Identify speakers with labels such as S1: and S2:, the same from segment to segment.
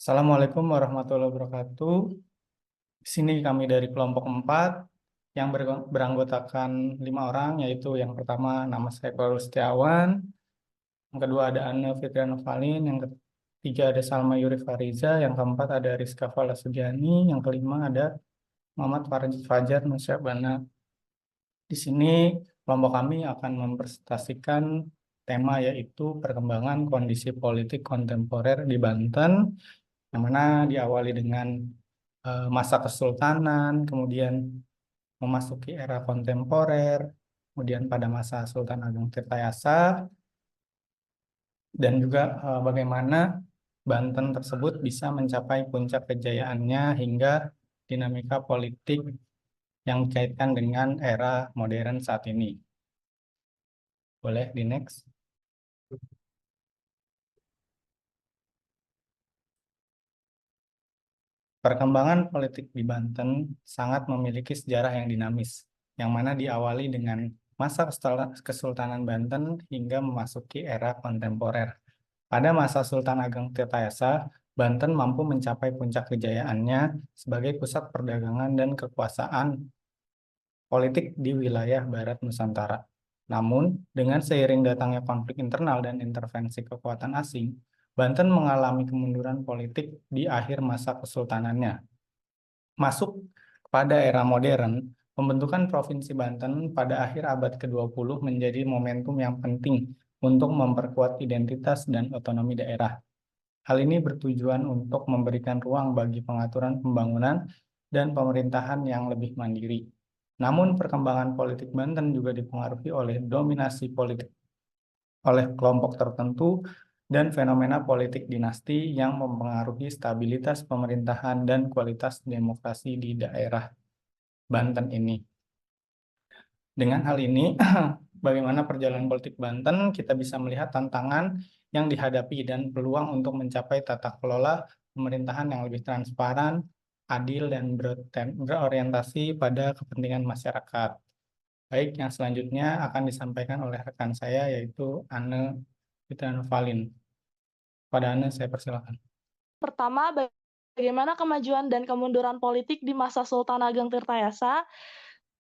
S1: Assalamualaikum warahmatullahi wabarakatuh. Di sini kami dari kelompok 4 yang beranggotakan 5 orang, yaitu yang pertama nama saya Kolul Setiawan, yang kedua ada Anne Fitriana Valin, yang ketiga ada Salma Yuri Fariza, yang keempat ada Rizka Fala Sugiani, yang kelima ada Muhammad Fajar Nusyabana. Di sini kelompok kami akan mempresentasikan tema yaitu perkembangan kondisi politik kontemporer di Banten, yang mana diawali dengan masa kesultanan, kemudian memasuki era kontemporer, kemudian pada masa Sultan Agung Tirtayasa, dan juga bagaimana Banten tersebut bisa mencapai puncak kejayaannya hingga dinamika politik yang dikaitkan dengan era modern saat ini. Boleh di next. Perkembangan politik di Banten sangat memiliki sejarah yang dinamis, yang mana diawali dengan masa Kesultanan Banten hingga memasuki era kontemporer. Pada masa Sultan Ageng Tirtayasa, Banten mampu mencapai puncak kejayaannya sebagai pusat perdagangan dan kekuasaan politik di wilayah Barat Nusantara. Namun, dengan seiring datangnya konflik internal dan intervensi kekuatan asing, Banten mengalami kemunduran politik di akhir masa kesultanannya. Masuk pada era modern, pembentukan Provinsi Banten pada akhir abad ke-20 menjadi momentum yang penting untuk memperkuat identitas dan otonomi daerah. Hal ini bertujuan untuk memberikan ruang bagi pengaturan pembangunan dan pemerintahan yang lebih mandiri. Namun, perkembangan politik Banten juga dipengaruhi oleh dominasi politik oleh kelompok tertentu dan fenomena politik dinasti yang mempengaruhi stabilitas pemerintahan dan kualitas demokrasi di daerah Banten ini. Dengan hal ini, bagaimana perjalanan politik Banten, kita bisa melihat tantangan yang dihadapi dan peluang untuk mencapai tata kelola pemerintahan yang lebih transparan, adil, dan berorientasi pada kepentingan masyarakat. Baik, yang selanjutnya akan disampaikan oleh rekan saya, yaitu Anne Fitriana Valin. Pada Anne, saya persilakan.
S2: Pertama, bagaimana kemajuan dan kemunduran politik di masa Sultan Ageng Tirtayasa.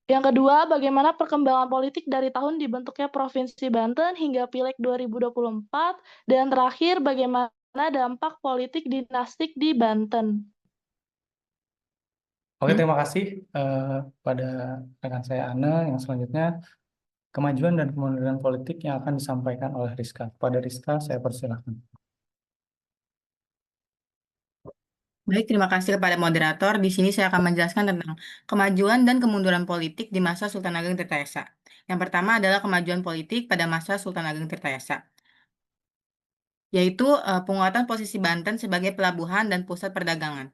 S2: Yang kedua, bagaimana perkembangan politik dari tahun dibentuknya Provinsi Banten hingga Pileg 2024. Dan terakhir, bagaimana dampak politik dinastik di Banten.
S1: Oke, terima kasih pada rekan saya Anne. Yang selanjutnya, kemajuan dan kemunduran politik yang akan disampaikan oleh Rizka. Pada Rizka, saya persilakan.
S3: Baik, terima kasih kepada moderator. Di sini saya akan menjelaskan tentang kemajuan dan kemunduran politik di masa Sultan Ageng Tirtayasa. Yang pertama adalah kemajuan politik pada masa Sultan Ageng Tirtayasa, yaitu penguatan posisi Banten sebagai pelabuhan dan pusat perdagangan.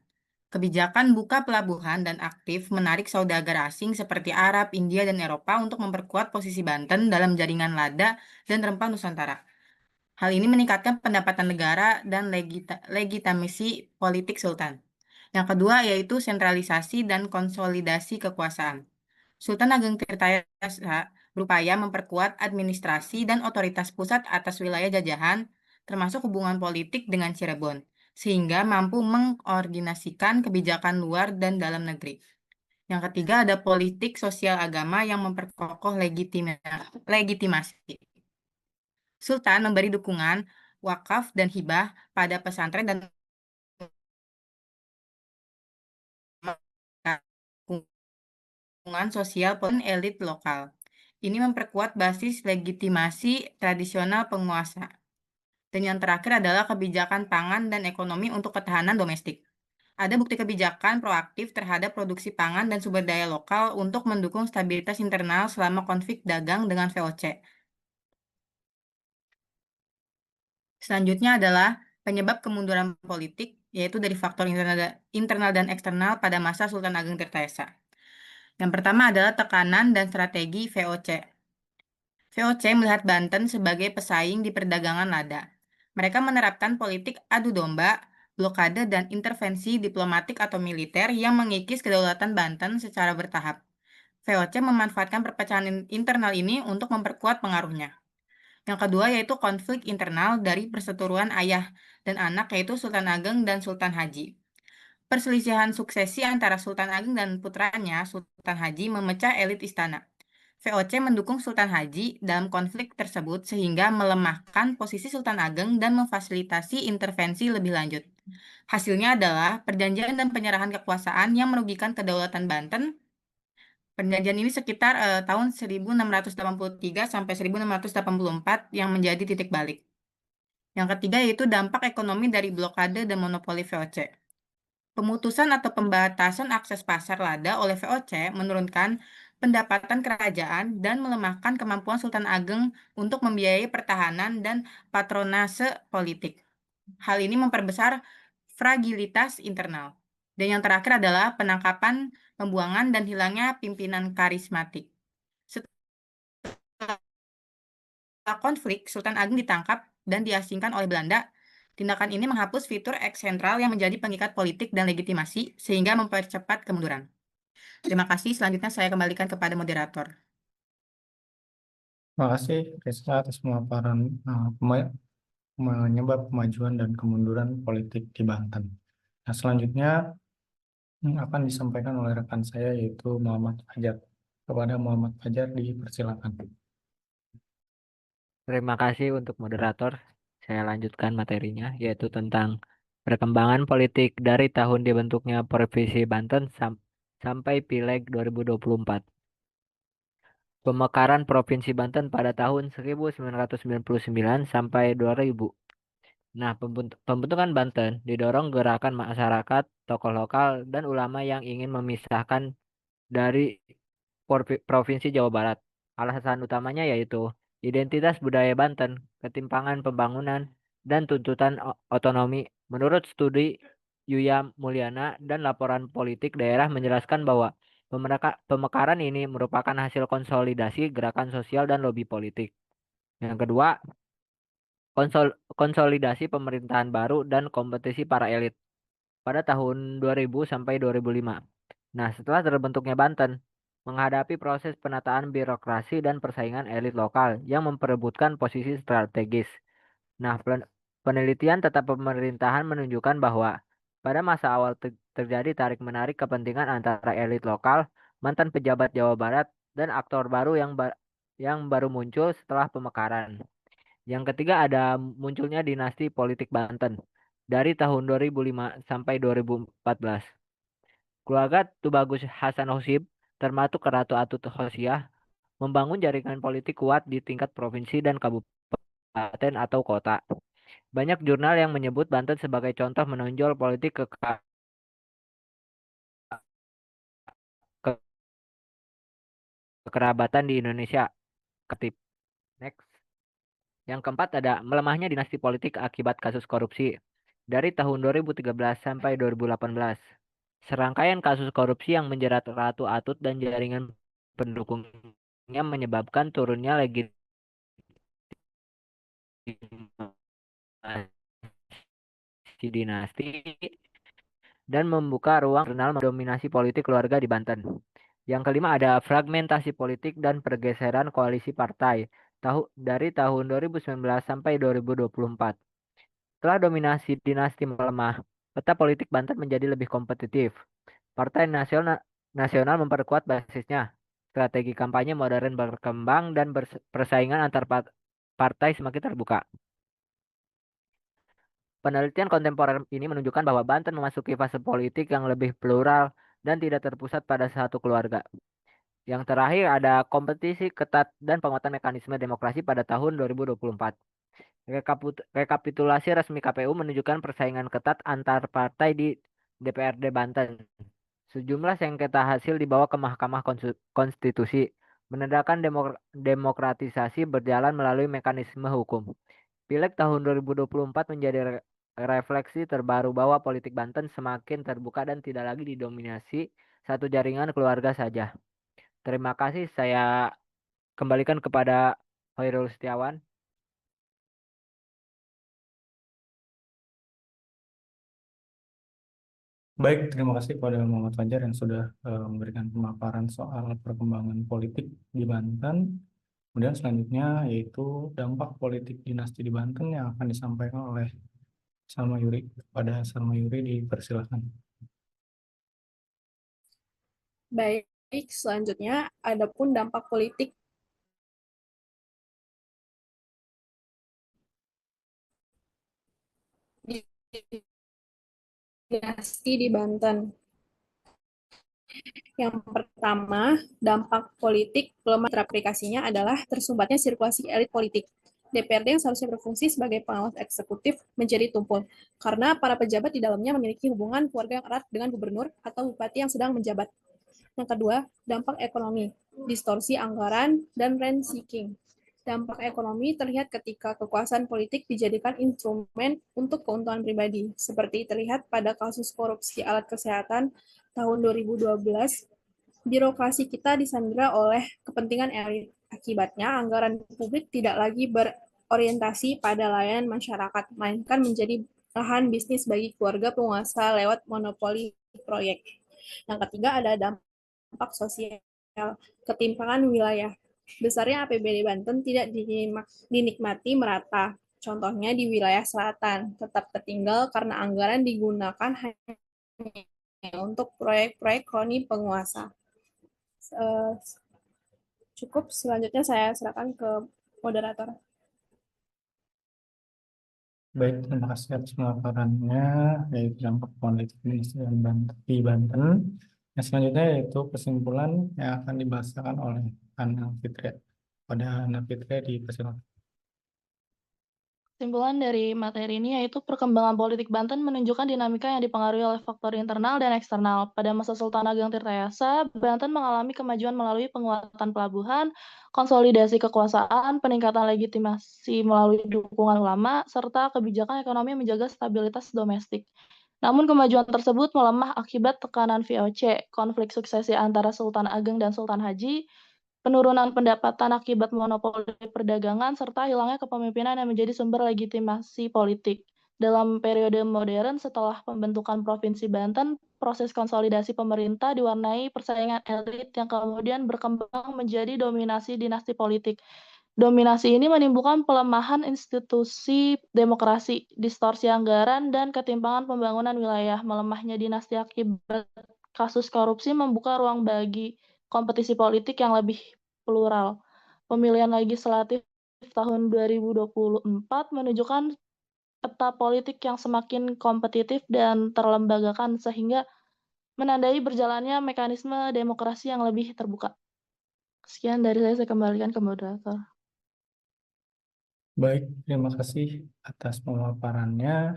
S3: Kebijakan buka pelabuhan dan aktif menarik saudagar asing seperti Arab, India, dan Eropa untuk memperkuat posisi Banten dalam jaringan lada dan rempah Nusantara. Hal ini meningkatkan pendapatan negara dan legitimasi politik Sultan. Yang kedua yaitu sentralisasi dan konsolidasi kekuasaan. Sultan Ageng Tirtayasa berupaya memperkuat administrasi dan otoritas pusat atas wilayah jajahan, termasuk hubungan politik dengan Cirebon, sehingga mampu mengkoordinasikan kebijakan luar dan dalam negeri. Yang ketiga ada politik sosial agama yang memperkokoh legitimasi. Sultan memberi dukungan, wakaf, dan hibah pada pesantren dan dukungan sosial pun elit lokal. Ini memperkuat basis legitimasi tradisional penguasa. Dan yang terakhir adalah kebijakan pangan dan ekonomi untuk ketahanan domestik. Ada bukti kebijakan proaktif terhadap produksi pangan dan sumber daya lokal untuk mendukung stabilitas internal selama konflik dagang dengan VOC. Selanjutnya adalah penyebab kemunduran politik, yaitu dari faktor internal dan eksternal pada masa Sultan Ageng Tirtayasa. Yang pertama adalah tekanan dan strategi VOC. VOC melihat Banten sebagai pesaing di perdagangan lada. Mereka menerapkan politik adu domba, blokade, dan intervensi diplomatik atau militer yang mengikis kedaulatan Banten secara bertahap. VOC memanfaatkan perpecahan internal ini untuk memperkuat pengaruhnya. Yang kedua yaitu konflik internal dari perseteruan ayah dan anak yaitu Sultan Ageng dan Sultan Haji. Perselisihan suksesi antara Sultan Ageng dan putranya, Sultan Haji, memecah elit istana. VOC mendukung Sultan Haji dalam konflik tersebut sehingga melemahkan posisi Sultan Ageng dan memfasilitasi intervensi lebih lanjut. Hasilnya adalah perjanjian dan penyerahan kekuasaan yang merugikan kedaulatan Banten. Perjanjian ini sekitar tahun 1683 sampai 1684 yang menjadi titik balik. Yang ketiga yaitu dampak ekonomi dari blokade dan monopoli VOC. Pemutusan atau pembatasan akses pasar lada oleh VOC menurunkan pendapatan kerajaan dan melemahkan kemampuan Sultan Ageng untuk membiayai pertahanan dan patronase politik. Hal ini memperbesar fragilitas internal. Dan yang terakhir adalah penangkapan, pembuangan, dan hilangnya pimpinan karismatik. Setelah konflik, Sultan Ageng ditangkap dan diasingkan oleh Belanda. Tindakan ini menghapus fitur eks sentral yang menjadi pengikat politik dan legitimasi, sehingga mempercepat kemunduran. Terima kasih. Selanjutnya saya kembalikan kepada moderator.
S1: Terima kasih Rizka atas pemaparan menyebab kemajuan dan kemunduran politik di Banten. Nah, selanjutnya akan disampaikan oleh rekan saya yaitu Muhammad Fajar. Kepada Muhammad Fajar dipersilakan.
S4: Terima kasih untuk moderator. Saya lanjutkan materinya, yaitu tentang perkembangan politik dari tahun dibentuknya Provinsi Banten sampai Pileg 2024. Pemekaran Provinsi Banten pada tahun 1999 sampai 2000. Nah, pembentukan Banten didorong gerakan masyarakat, tokoh lokal, dan ulama yang ingin memisahkan dari Provinsi Jawa Barat. Alasan utamanya yaitu identitas budaya Banten, ketimpangan pembangunan, dan tuntutan otonomi. Menurut studi Yuya Mulyana dan laporan politik daerah menjelaskan bahwa pemekaran ini merupakan hasil konsolidasi gerakan sosial dan lobi politik. Yang kedua, konsolidasi pemerintahan baru dan kompetisi para elit pada tahun 2000 sampai 2005. Nah, setelah terbentuknya Banten, menghadapi proses penataan birokrasi dan persaingan elit lokal yang memperebutkan posisi strategis. Nah, penelitian tata pemerintahan menunjukkan bahwa pada masa awal terjadi tarik-menarik kepentingan antara elit lokal, mantan pejabat Jawa Barat, dan aktor baru yang baru muncul setelah pemekaran. Yang ketiga ada munculnya dinasti politik Banten dari tahun 2005 sampai 2014. Keluarga Tubagus Hasan Hossib, termasuk Ratu Atut Khosyah, membangun jaringan politik kuat di tingkat provinsi dan kabupaten atau kota. Banyak jurnal yang menyebut Banten sebagai contoh menonjol politik kekerabatan di Indonesia. Ketip. Next. Yang keempat ada melemahnya dinasti politik akibat kasus korupsi dari tahun 2013 sampai 2018. Serangkaian kasus korupsi yang menjerat Ratu Atut dan jaringan pendukungnya menyebabkan turunnya legitimasi dinasti dan membuka ruang internal mendominasi politik keluarga di Banten. Yang kelima ada fragmentasi politik dan pergeseran koalisi partai dari tahun 2019 sampai 2024. Setelah dominasi dinasti melemah, peta politik Banten menjadi lebih kompetitif. Partai nasional memperkuat basisnya. Strategi kampanye modern berkembang dan persaingan antar partai semakin terbuka. Penelitian kontemporer ini menunjukkan bahwa Banten memasuki fase politik yang lebih plural dan tidak terpusat pada satu keluarga. Yang terakhir ada kompetisi ketat dan penguatan mekanisme demokrasi pada tahun 2024. Rekapitulasi resmi KPU menunjukkan persaingan ketat antar partai di DPRD Banten. Sejumlah sengketa hasil dibawa ke Mahkamah Konstitusi, menandakan demokratisasi berjalan melalui mekanisme hukum. Pileg tahun 2024 menjadi refleksi terbaru bahwa politik Banten semakin terbuka dan tidak lagi didominasi satu jaringan keluarga saja. Terima kasih, saya kembalikan kepada Hoirul Setiawan.
S1: Baik, terima kasih kepada Muhammad Fajar yang sudah memberikan pemaparan soal perkembangan politik di Banten. Kemudian selanjutnya yaitu dampak politik dinasti di Banten yang akan disampaikan oleh Salma Yuri. Pada Salma Yuri dipersilakan.
S5: Baik, selanjutnya adapun dampak politik dinasti di Banten. Yang pertama, dampak politik lemah teraplikasinya adalah tersumbatnya sirkulasi elit politik. DPRD yang seharusnya berfungsi sebagai pengawas eksekutif menjadi tumpul, karena para pejabat di dalamnya memiliki hubungan keluarga yang erat dengan gubernur atau bupati yang sedang menjabat. Yang kedua, dampak ekonomi, distorsi anggaran, dan rent seeking. Dampak ekonomi terlihat ketika kekuasaan politik dijadikan instrumen untuk keuntungan pribadi, seperti terlihat pada kasus korupsi alat kesehatan tahun 2012. Birokrasi kita disandera oleh kepentingan elit. Akibatnya, anggaran publik tidak lagi berorientasi pada layanan masyarakat, melainkan menjadi lahan bisnis bagi keluarga penguasa lewat monopoli proyek. Yang ketiga ada dampak sosial, ketimpangan wilayah. Besarnya APBD Banten tidak dinikmati merata. Contohnya di wilayah selatan, tetap tertinggal karena anggaran digunakan hanya untuk proyek-proyek kroni penguasa. Cukup, selanjutnya saya serahkan ke moderator.
S1: Baik, terima kasih atas pemaparannya, yaitu dampak politik di Banten. Yang selanjutnya yaitu kesimpulan yang akan dibahasakan oleh Ana Fitria. Pada Ana Fitria dipersilakan.
S2: Kesimpulan dari materi ini yaitu perkembangan politik Banten menunjukkan dinamika yang dipengaruhi oleh faktor internal dan eksternal. Pada masa Sultan Ageng Tirtayasa, Banten mengalami kemajuan melalui penguatan pelabuhan, konsolidasi kekuasaan, peningkatan legitimasi melalui dukungan ulama, serta kebijakan ekonomi menjaga stabilitas domestik. Namun kemajuan tersebut melemah akibat tekanan VOC, konflik suksesi antara Sultan Ageng dan Sultan Haji, penurunan pendapatan akibat monopoli perdagangan, serta hilangnya kepemimpinan yang menjadi sumber legitimasi politik. Dalam periode modern setelah pembentukan Provinsi Banten, proses konsolidasi pemerintah diwarnai persaingan elit yang kemudian berkembang menjadi dominasi dinasti politik. Dominasi ini menimbulkan pelemahan institusi demokrasi, distorsi anggaran, dan ketimpangan pembangunan wilayah. Melemahnya dinasti akibat kasus korupsi membuka ruang bagi kompetisi politik yang lebih plural. Pemilihan legislatif tahun 2024 menunjukkan peta politik yang semakin kompetitif dan terlembagakan sehingga menandai berjalannya mekanisme demokrasi yang lebih terbuka. Sekian dari saya kembalikan ke moderator.
S1: Baik, terima kasih atas pemaparannya.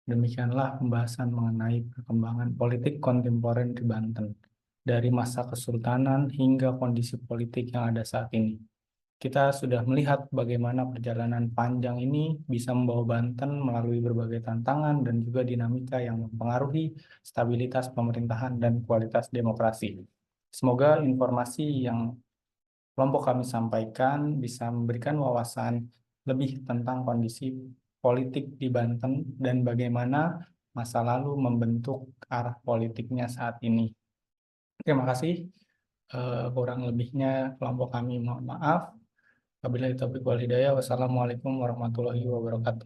S1: Demikianlah pembahasan mengenai perkembangan politik kontemporer di Banten, dari masa kesultanan hingga kondisi politik yang ada saat ini. Kita sudah melihat bagaimana perjalanan panjang ini bisa membawa Banten melalui berbagai tantangan dan juga dinamika yang mempengaruhi stabilitas pemerintahan dan kualitas demokrasi. Semoga informasi yang kelompok kami sampaikan bisa memberikan wawasan lebih tentang kondisi politik di Banten dan bagaimana masa lalu membentuk arah politiknya saat ini. Terima kasih. Kurang lebihnya kelompok kami mohon maaf. Wabillahi taufiq wal hidayah. Wassalamualaikum warahmatullahi wabarakatuh.